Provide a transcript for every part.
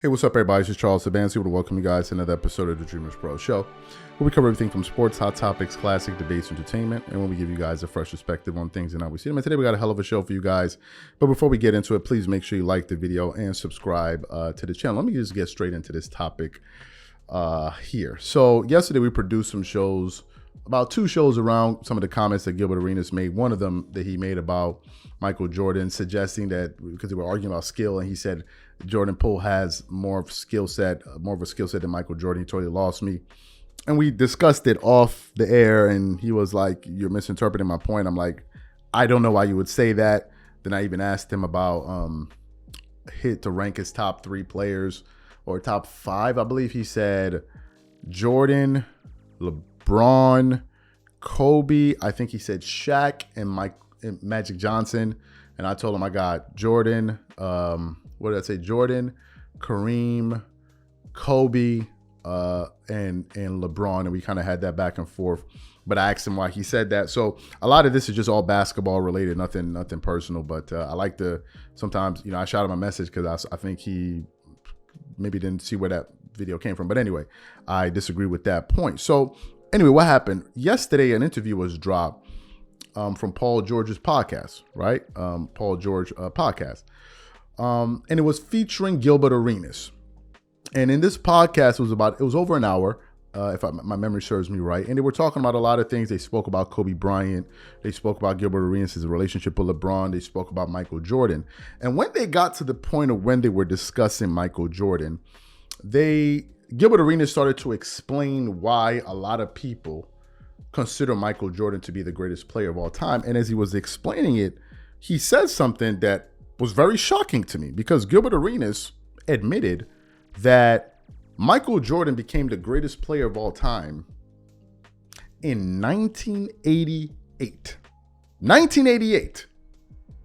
Hey, what's up, everybody? This is Charles Sabansi. I want to welcome you guys to another episode of the DREAMERSPRO show, where we cover everything from sports, hot topics, classic debates, entertainment, and when we give you guys a fresh perspective on things and how we see them. And today we got a hell of a show for you guys. But before we get into it, please make sure you like the video and subscribe to the channel. Let me just get straight into this topic here. So yesterday we produced some shows, about two shows around some of the comments that Gilbert Arenas made. One of them that he made about Michael Jordan, suggesting that because they were arguing about skill, and he said Jordan Poole has more of a skill set than Michael Jordan. He totally lost me. And we discussed it off the air, and he was like, "You're misinterpreting my point." I'm like, "I don't know why you would say that." Then I even asked him about to rank his top three players or top five. I believe he said Jordan, LeBron, Kobe. I think he said Shaq and Magic Johnson. And I told him I got Jordan, what did I say? Jordan, Kareem, Kobe, and LeBron. And we kind of had that back and forth. But I asked him why he said that. So a lot of this is just all basketball related, nothing personal. But I like to sometimes, I shot him a message because I think he maybe didn't see where that video came from. But anyway, I disagree with that point. So anyway, what happened? Yesterday, an interview was dropped from Paul George's podcast, right? Paul George podcast. And it was featuring Gilbert Arenas. And in this podcast, it was over an hour, if my memory serves me right. And they were talking about a lot of things. They spoke about Kobe Bryant. They spoke about Gilbert Arenas' relationship with LeBron. They spoke about Michael Jordan. And when they got to the point of when they were discussing Michael Jordan, Gilbert Arenas started to explain why a lot of people consider Michael Jordan to be the greatest player of all time. And as he was explaining it, he said something that was very shocking to me, because Gilbert Arenas admitted that Michael Jordan became the greatest player of all time in 1988. 1988.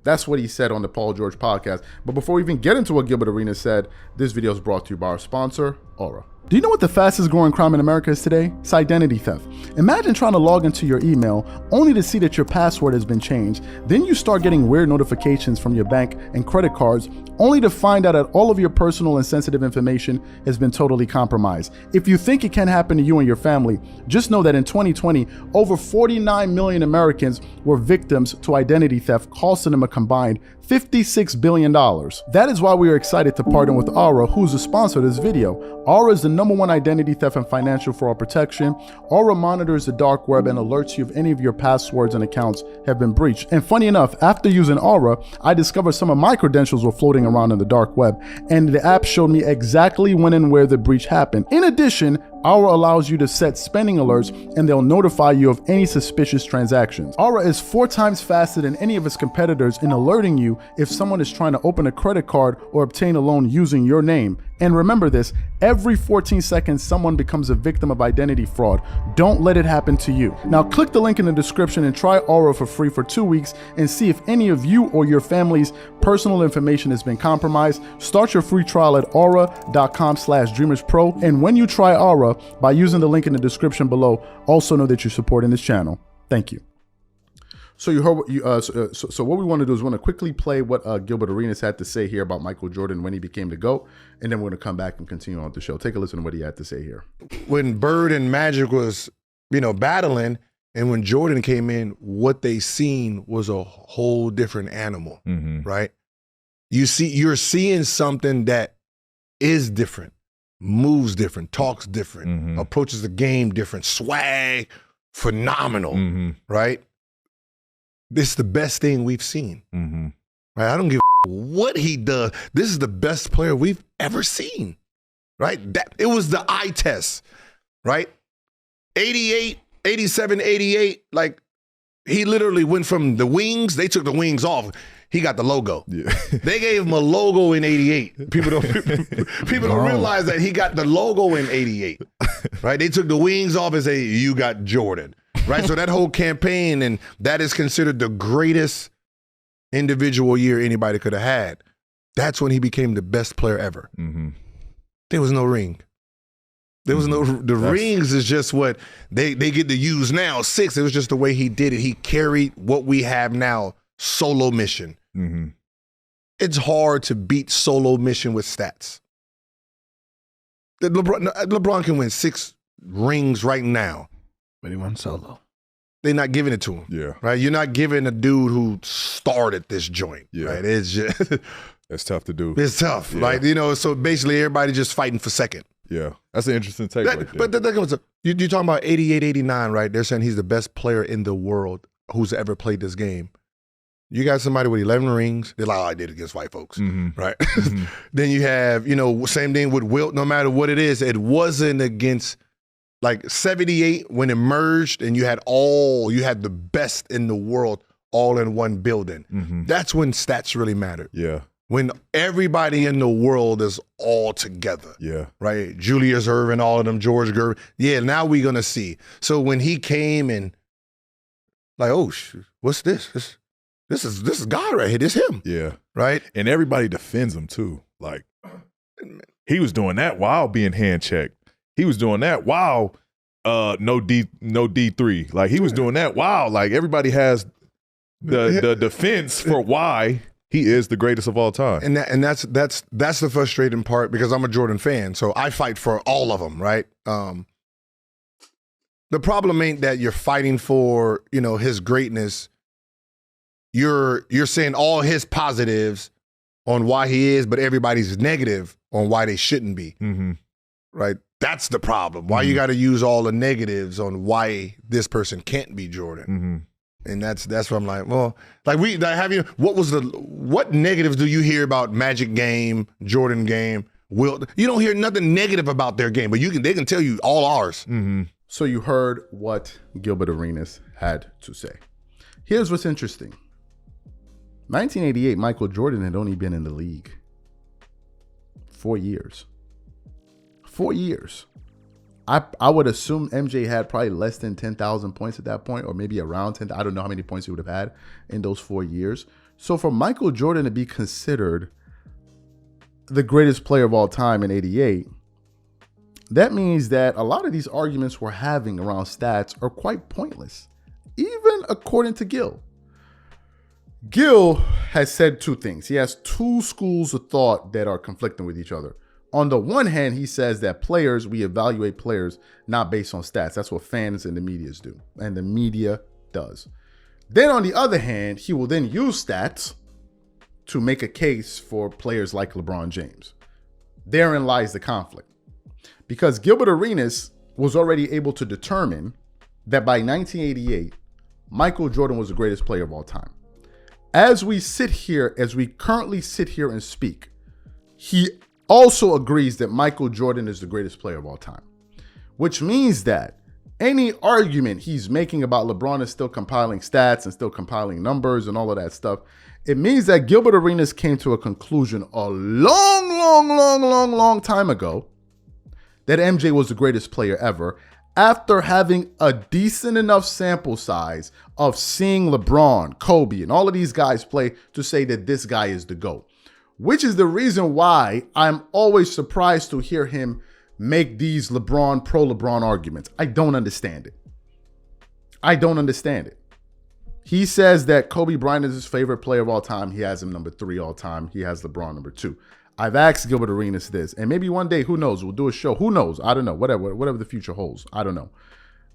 That's what he said on the Paul George podcast. But before we even get into what Gilbert Arenas said, this video is brought to you by our sponsor, Aura. Do you know what the fastest growing crime in America is today? It's identity theft. Imagine trying to log into your email only to see that your password has been changed. Then you start getting weird notifications from your bank and credit cards, only to find out that all of your personal and sensitive information has been totally compromised. If you think it can happen to you and your family, just know that in 2020, over 49 million Americans were victims to identity theft, costing them a combined $56 billion. That is why we are excited to partner with Aura, who's the sponsor of this video. Aura is the #1 identity theft and financial fraud protection. Aura monitors the dark web and alerts you if any of your passwords and accounts have been breached. And funny enough, after using Aura, I discovered some of my credentials were floating around in the dark web, and the app showed me exactly when and where the breach happened. In addition, Aura allows you to set spending alerts, and they'll notify you of any suspicious transactions. Aura is 4 times faster than any of its competitors in alerting you if someone is trying to open a credit card or obtain a loan using your name. And remember this, every 14 seconds, someone becomes a victim of identity fraud. Don't let it happen to you. Now click the link in the description and try Aura for free for 2 weeks and see if any of you or your family's personal information has been compromised. Start your free trial at aura.com/DREAMERSPRO. And when you try Aura, by using the link in the description below, also know that you're supporting this channel. Thank you. So you heard so what we want to do is we want to quickly play what Gilbert Arenas had to say here about Michael Jordan when he became the GOAT, and then we're going to come back and continue on with the show. Take a listen to what he had to say here. When Bird and Magic was, battling, and when Jordan came in, what they seen was a whole different animal, right? You're seeing something that is different, moves different, talks different, approaches the game different, swag, phenomenal, right? This is the best thing we've seen. Right? I don't give a what he does. This is the best player we've ever seen. Right? It was the eye test. Right? 88, 87, 88. Like, he literally went from the wings. They took the wings off. He got the logo. Yeah. They gave him a logo in 88. People don't realize that he got the logo in 88. Right? They took the wings off and say, "You got Jordan." Right, so that whole campaign, and that is considered the greatest individual year anybody could have had. That's when he became the best player ever. There was no ring. There was rings is just what they get to use now. 6, it was just the way he did it. He carried what we have now, solo mission. It's hard to beat solo mission with stats. LeBron can win 6 rings right now. But he won solo. They're not giving it to him. Yeah. Right? You're not giving a dude who started this joint. Yeah. Right? It's just That's tough to do. it's tough. Yeah. Right? You know, so basically everybody just fighting for second. Yeah. That's an interesting take right there. But that goes up. You're talking about 88, 89, right? They're saying he's the best player in the world who's ever played this game. You got somebody with 11 rings. They're like, oh, I did against white folks, right? Then you have, same thing with Wilt. No matter what it is, it wasn't against like 78 when it merged and you had the best in the world all in one building. That's when stats really matter. Yeah. When everybody in the world is all together. Yeah. Right? Julius Erving, all of them, George Gervin. Yeah, now we're going to see. So when he came and like, oh, what's this? This is God right here. This him. Yeah. Right? And everybody defends him too. Like, he was doing that while being hand checked. He was doing that while no D3. Like, he was doing that while, like, everybody has the defense for why he is the greatest of all time. And that's the frustrating part, because I'm a Jordan fan, so I fight for all of them, right? The problem ain't that you're fighting for, his greatness. You're saying all his positives on why he is, but everybody's negative on why they shouldn't be. Right? That's the problem. Why you got to use all the negatives on why this person can't be Jordan. And that's what I'm like, well, like what negatives do you hear about Magic game, Jordan game, Wilt? You don't hear nothing negative about their game, but they can tell you all ours. So you heard what Gilbert Arenas had to say. Here's what's interesting. 1988, Michael Jordan had only been in the league 4 years. 4 years. I would assume MJ had probably less than 10,000 points at that point, or maybe around 10. I don't know how many points he would have had in those 4 years. So for Michael Jordan to be considered the greatest player of all time in 88, that means that a lot of these arguments we're having around stats are quite pointless, even according to Gil. Gil has said 2 things. He has 2 schools of thought that are conflicting with each other. On the one hand, he says that we evaluate players not based on stats. That's what fans and the media do, and the media does. Then on the other hand, he will then use stats to make a case for players like LeBron James. Therein lies the conflict. Because Gilbert Arenas was already able to determine that by 1988, Michael Jordan was the greatest player of all time. As we currently sit here and speak, he also agrees that Michael Jordan is the greatest player of all time, which means that any argument he's making about LeBron is still compiling stats and still compiling numbers and all of that stuff. It means that Gilbert Arenas came to a conclusion a long time ago that MJ was the greatest player ever, after having a decent enough sample size of seeing LeBron, Kobe, and all of these guys play to say that this guy is the GOAT. Which is the reason why I'm always surprised to hear him make these pro-LeBron arguments. I don't understand it. He says that Kobe Bryant is his favorite player of all time. He has him number 3 all time. He has LeBron number 2. I've asked Gilbert Arenas this, and maybe one day, who knows, we'll do a show. Who knows? I don't know. Whatever the future holds. I don't know.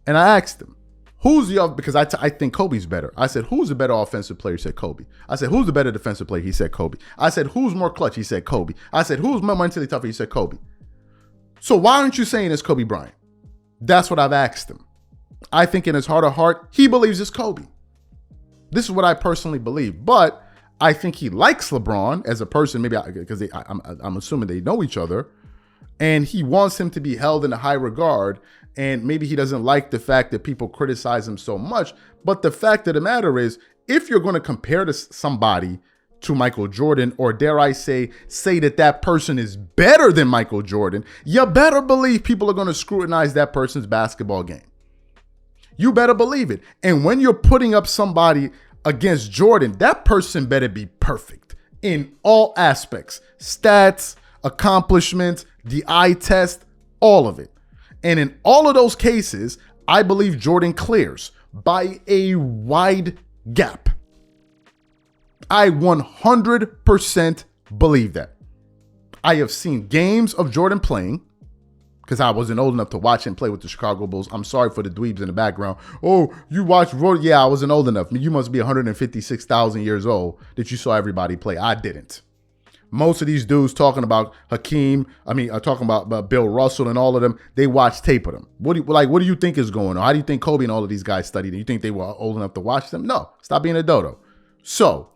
And I asked him, because I think Kobe's better. I said, who's the better offensive player? He said, Kobe. I said, who's the better defensive player? He said, Kobe. I said, who's more clutch? He said, Kobe. I said, who's more mentally tougher? He said, Kobe. So why aren't you saying it's Kobe Bryant? That's what I've asked him. I think in his heart of heart, he believes it's Kobe. This is what I personally believe. But I think he likes LeBron as a person, maybe because I'm assuming they know each other, and he wants him to be held in a high regard, and maybe he doesn't like the fact that people criticize him so much. But the fact of the matter is, if you're going to compare to somebody to Michael Jordan, or dare I say that person is better than Michael Jordan, you better believe people are going to scrutinize that person's basketball game. You better believe it. And when you're putting up somebody against Jordan, that person better be perfect in all aspects, stats, accomplishments, the eye test, all of it. And in all of those cases, I believe Jordan clears by a wide gap. I 100% believe that. I have seen games of Jordan playing because I wasn't old enough to watch him play with the Chicago Bulls. I'm sorry for the dweebs in the background. Oh, you watched Roddy? Yeah, I wasn't old enough. You must be 156,000 years old that you saw everybody play. I didn't. Most of these dudes talking about talking about Bill Russell and all of them, they watch tape of them. What do you think is going on? How do you think Kobe and all of these guys studied? You think they were old enough to watch them? No, stop being a dodo. So,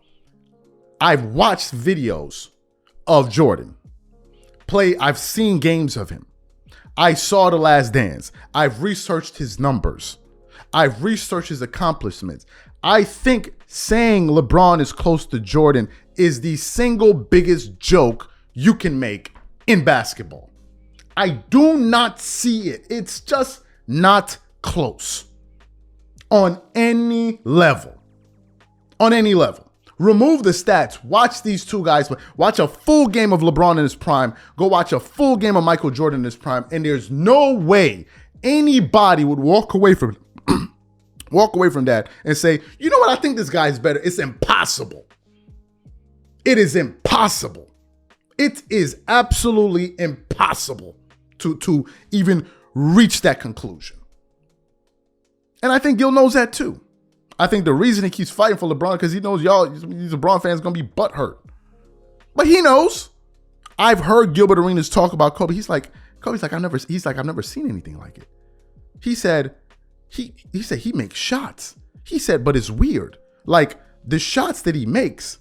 I've watched videos of Jordan play. I've seen games of him. I saw The Last Dance. I've researched his numbers. I've researched his accomplishments. I think saying LeBron is close to Jordan is the single biggest joke you can make in basketball. I do not see it. It's just not close on any level. On any level. Remove the stats. Watch these two guys play. Watch a full game of LeBron in his prime. Go watch a full game of Michael Jordan in his prime. And there's no way anybody would walk away from that and say, you know what, I think this guy's better. It's impossible. It is impossible. It is absolutely impossible to even reach that conclusion. And I think Gil knows that too. I think the reason he keeps fighting for LeBron because he knows these LeBron fans gonna be butthurt. But he knows. I've heard Gilbert Arenas talk about Kobe. Kobe's like, I've never seen anything like it. He said he makes shots. He said, but it's weird. Like the shots that he makes,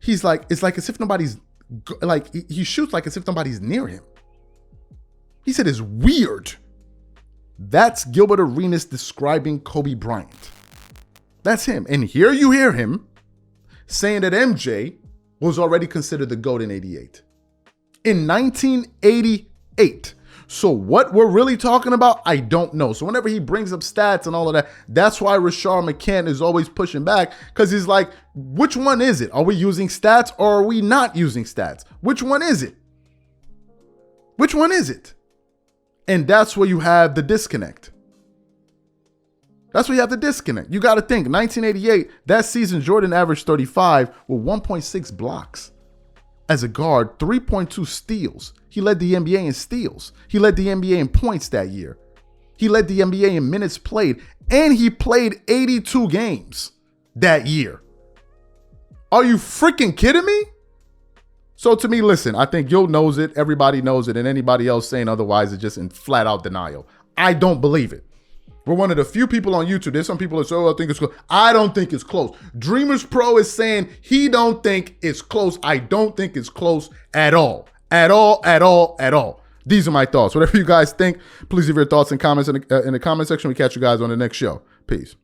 he's like, it's like as if nobody's like, he shoots like as if nobody's near him. He said it's weird. That's Gilbert Arenas describing Kobe Bryant. That's him. And here you hear him saying that MJ was already considered the GOAT in 88. In 1988. So what we're really talking about, I don't know. So whenever he brings up stats and all of that, that's why Rashard McCann is always pushing back because he's like, which one is it? Are we using stats or are we not using stats? Which one is it? Which one is it? And that's where you have the disconnect. That's where you have the disconnect. You got to think, 1988, that season, Jordan averaged 35 with 1.6 blocks. As a guard, 3.2 steals. He led the NBA in steals. He led the NBA in points that year. He led the NBA in minutes played. And he played 82 games that year. Are you freaking kidding me? So to me, listen, I think Gil knows it. Everybody knows it. And anybody else saying otherwise is just in flat out denial. I don't believe it. We're one of the few people on YouTube. There's some people that say, oh, I think it's close. I don't think it's close. Dreamers Pro is saying he don't think it's close. I don't think it's close at all. At all, at all, at all. These are my thoughts. Whatever you guys think, please leave your thoughts and comments in the comment section. We catch you guys on the next show. Peace.